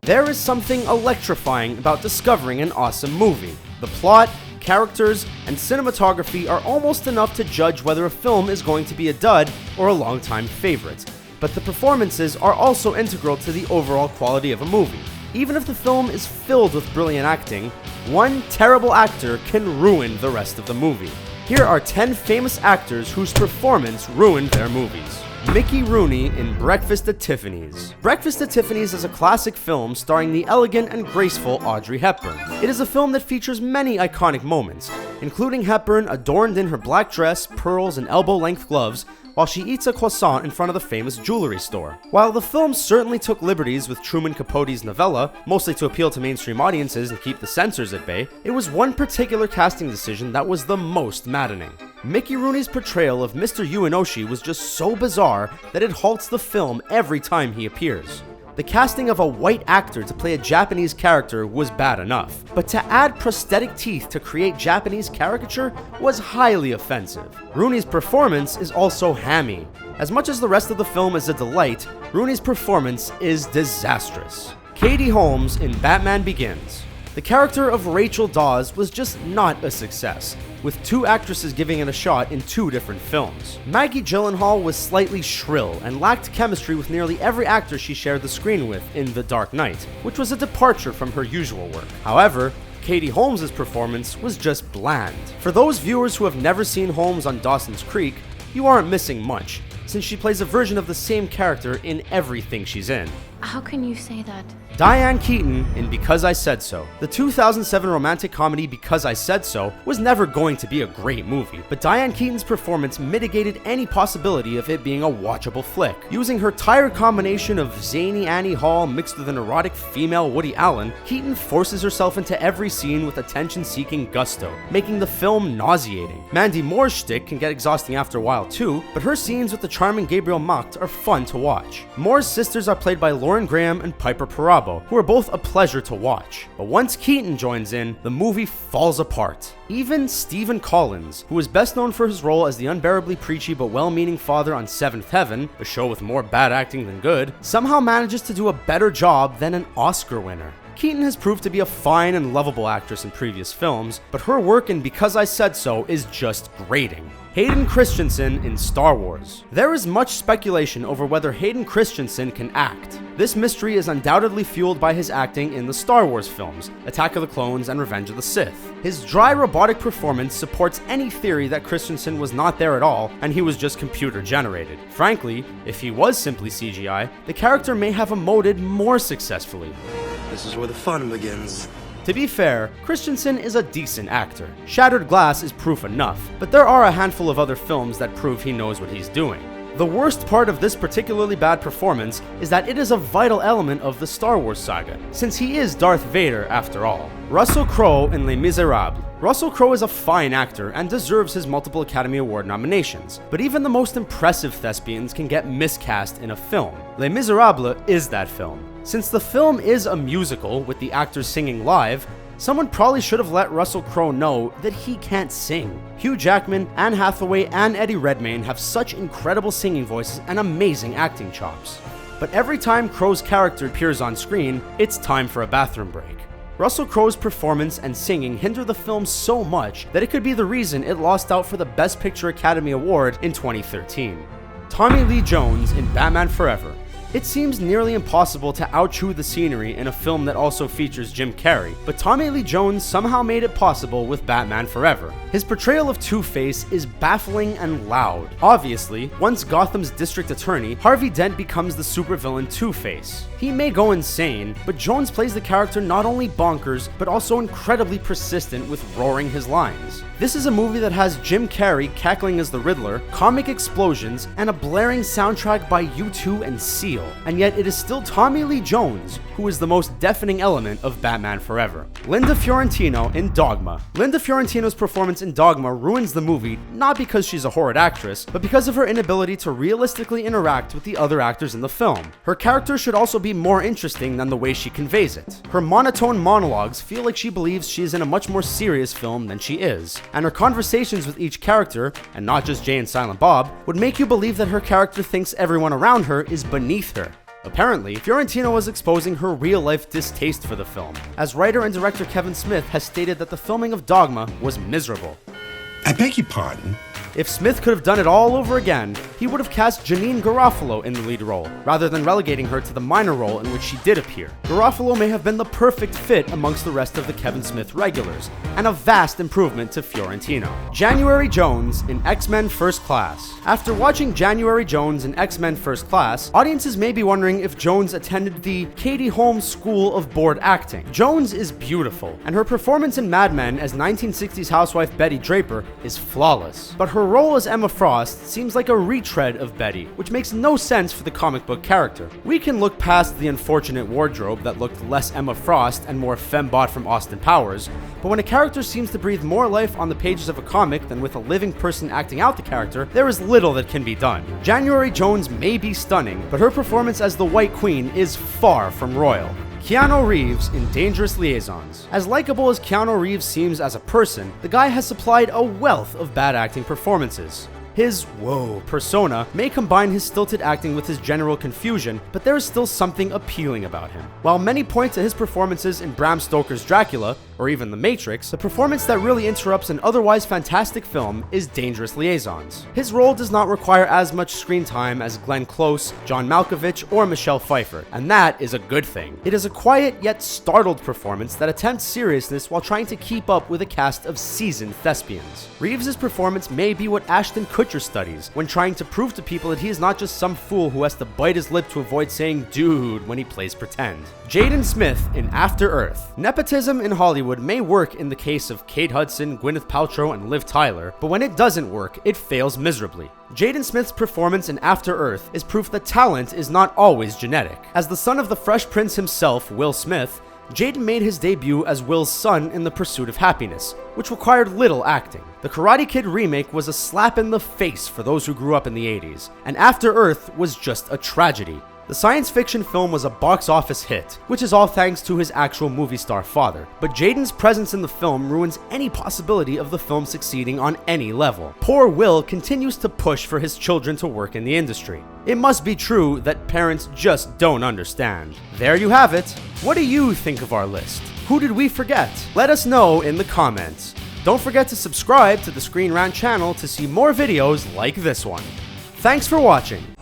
There is something electrifying about discovering an awesome movie. The plot, characters, and cinematography are almost enough to judge whether a film is going to be a dud or a longtime favorite. But the performances are also integral to the overall quality of a movie. Even if the film is filled with brilliant acting, one terrible actor can ruin the rest of the movie. Here are 10 famous actors whose performance ruined their movies. Micky Rooney in Breakfast at Tiffany's. Breakfast at Tiffany's is a classic film starring the elegant and graceful Audrey Hepburn. It is a film that features many iconic moments, including Hepburn adorned in her black dress, pearls, and elbow-length gloves, while she eats a croissant in front of the famous jewelry store. While the film certainly took liberties with Truman Capote's novella, mostly to appeal to mainstream audiences and keep the censors at bay, it was one particular casting decision that was the most maddening. Micky Rooney's portrayal of Mr. Uenoshi was just so bizarre that it halts the film every time he appears. The casting of a white actor to play a Japanese character was bad enough, but to add prosthetic teeth to create Japanese caricature was highly offensive. Rooney's performance is also hammy. As much as the rest of the film is a delight, Rooney's performance is disastrous. Katie Holmes in Batman Begins. The character of Rachel Dawes was just not a success, with two actresses giving it a shot in two different films. Maggie Gyllenhaal was slightly shrill and lacked chemistry with nearly every actor she shared the screen with in The Dark Knight, which was a departure from her usual work. However, Katie Holmes' performance was just bland. For those viewers who have never seen Holmes on Dawson's Creek, you aren't missing much, since she plays a version of the same character in everything she's in. How can you say that? Diane Keaton in Because I Said So. The 2007 romantic comedy Because I Said So was never going to be a great movie, but Diane Keaton's performance mitigated any possibility of it being a watchable flick. Using her tired combination of zany Annie Hall mixed with an erotic female Woody Allen, Keaton forces herself into every scene with attention-seeking gusto, making the film nauseating. Mandy Moore's shtick can get exhausting after a while too, but her scenes with the charming Gabriel Macht are fun to watch. Moore's sisters are played by Lauren Graham and Piper Perabo, who are both a pleasure to watch. But once Keaton joins in, the movie falls apart. Even Stephen Collins, who is best known for his role as the unbearably preachy but well-meaning father on Seventh Heaven, a show with more bad acting than good, somehow manages to do a better job than an Oscar winner. Keaton has proved to be a fine and lovable actress in previous films, but her work in Because I Said So is just grating. Hayden Christensen in Star Wars. There is much speculation over whether Hayden Christensen can act. This mystery is undoubtedly fueled by his acting in the Star Wars films, Attack of the Clones and Revenge of the Sith. His dry robotic performance supports any theory that Christensen was not there at all and he was just computer generated. Frankly, if he was simply CGI, the character may have emoted more successfully. This is where the fun begins. To be fair, Christensen is a decent actor. Shattered Glass is proof enough, but there are a handful of other films that prove he knows what he's doing. The worst part of this particularly bad performance is that it is a vital element of the Star Wars saga, since he is Darth Vader after all. Russel Crowe in Les Miserables. Russel Crowe is a fine actor and deserves his multiple Academy Award nominations, but even the most impressive thespians can get miscast in a film. Les Miserables is that film. Since the film is a musical with the actors singing live, someone probably should have let Russel Crowe know that he can't sing. Hugh Jackman, Anne Hathaway, and Eddie Redmayne have such incredible singing voices and amazing acting chops. But every time Crowe's character appears on screen, it's time for a bathroom break. Russel Crowe's performance and singing hinder the film so much that it could be the reason it lost out for the Best Picture Academy Award in 2013. Tommy Lee Jones in Batman Forever. It seems nearly impossible to outchew the scenery in a film that also features Jim Carrey, but Tommy Lee Jones somehow made it possible with Batman Forever. His portrayal of Two-Face is baffling and loud. Obviously, once Gotham's district attorney, Harvey Dent becomes the supervillain Two-Face. He may go insane, but Jones plays the character not only bonkers, but also incredibly persistent with roaring his lines. This is a movie that has Jim Carrey cackling as the Riddler, comic explosions, and a blaring soundtrack by U2 and Seal. And yet it is still Tommy Lee Jones who is the most deafening element of Batman Forever. Linda Fiorentino in Dogma. Linda Fiorentino's performance in Dogma ruins the movie, not because she's a horrid actress, but because of her inability to realistically interact with the other actors in the film. Her character should also be more interesting than the way she conveys it. Her monotone monologues feel like she believes she is in a much more serious film than she is, and her conversations with each character, and not just Jay and Silent Bob, would make you believe that her character thinks everyone around her is beneath her. Apparently, Fiorentino was exposing her real-life distaste for the film, as writer and director Kevin Smith has stated that the filming of Dogma was miserable. I beg your pardon? If Smith could have done it all over again, he would have cast Janeane Garofalo in the lead role, rather than relegating her to the minor role in which she did appear. Garofalo may have been the perfect fit amongst the rest of the Kevin Smith regulars, and a vast improvement to Fiorentino. January Jones in X-Men First Class. After watching January Jones in X-Men First Class, audiences may be wondering if Jones attended the Katie Holmes School of Board Acting. Jones is beautiful, and her performance in Mad Men as 1960s housewife Betty Draper is flawless. But her role as Emma Frost seems like a retread of Betty, which makes no sense for the comic book character. We can look past the unfortunate wardrobe that looked less Emma Frost and more fembot from Austin Powers, but when a character seems to breathe more life on the pages of a comic than with a living person acting out the character, there is little that can be done. January Jones may be stunning, but her performance as the White Queen is far from royal. Keanu Reeves in Dangerous Liaisons. As likable as Keanu Reeves seems as a person, the guy has supplied a wealth of bad acting performances. His whoa persona may combine his stilted acting with his general confusion, but there is still something appealing about him. While many point to his performances in Bram Stoker's Dracula, or even The Matrix, the performance that really interrupts an otherwise fantastic film is Dangerous Liaisons. His role does not require as much screen time as Glenn Close, John Malkovich, or Michelle Pfeiffer, and that is a good thing. It is a quiet yet startled performance that attempts seriousness while trying to keep up with a cast of seasoned thespians. Reeves' performance may be what Ashton Kutcher studies when trying to prove to people that he is not just some fool who has to bite his lip to avoid saying dude when he plays pretend. Jaden Smith in After Earth. Nepotism in Hollywood may work in the case of Kate Hudson, Gwyneth Paltrow, and Liv Tyler, but when it doesn't work, it fails miserably. Jaden Smith's performance in After Earth is proof that talent is not always genetic. As the son of the Fresh Prince himself, Will Smith, Jaden made his debut as Will's son in The Pursuit of Happiness, which required little acting. The Karate Kid remake was a slap in the face for those who grew up in the 80s, and After Earth was just a tragedy. The science fiction film was a box office hit, which is all thanks to his actual movie star father, but Jaden's presence in the film ruins any possibility of the film succeeding on any level. Poor Will continues to push for his children to work in the industry. It must be true that parents just don't understand. There you have it. What do you think of our list? Who did we forget? Let us know in the comments. Don't forget to subscribe to the Screen Rant channel to see more videos like this one. Thanks for watching.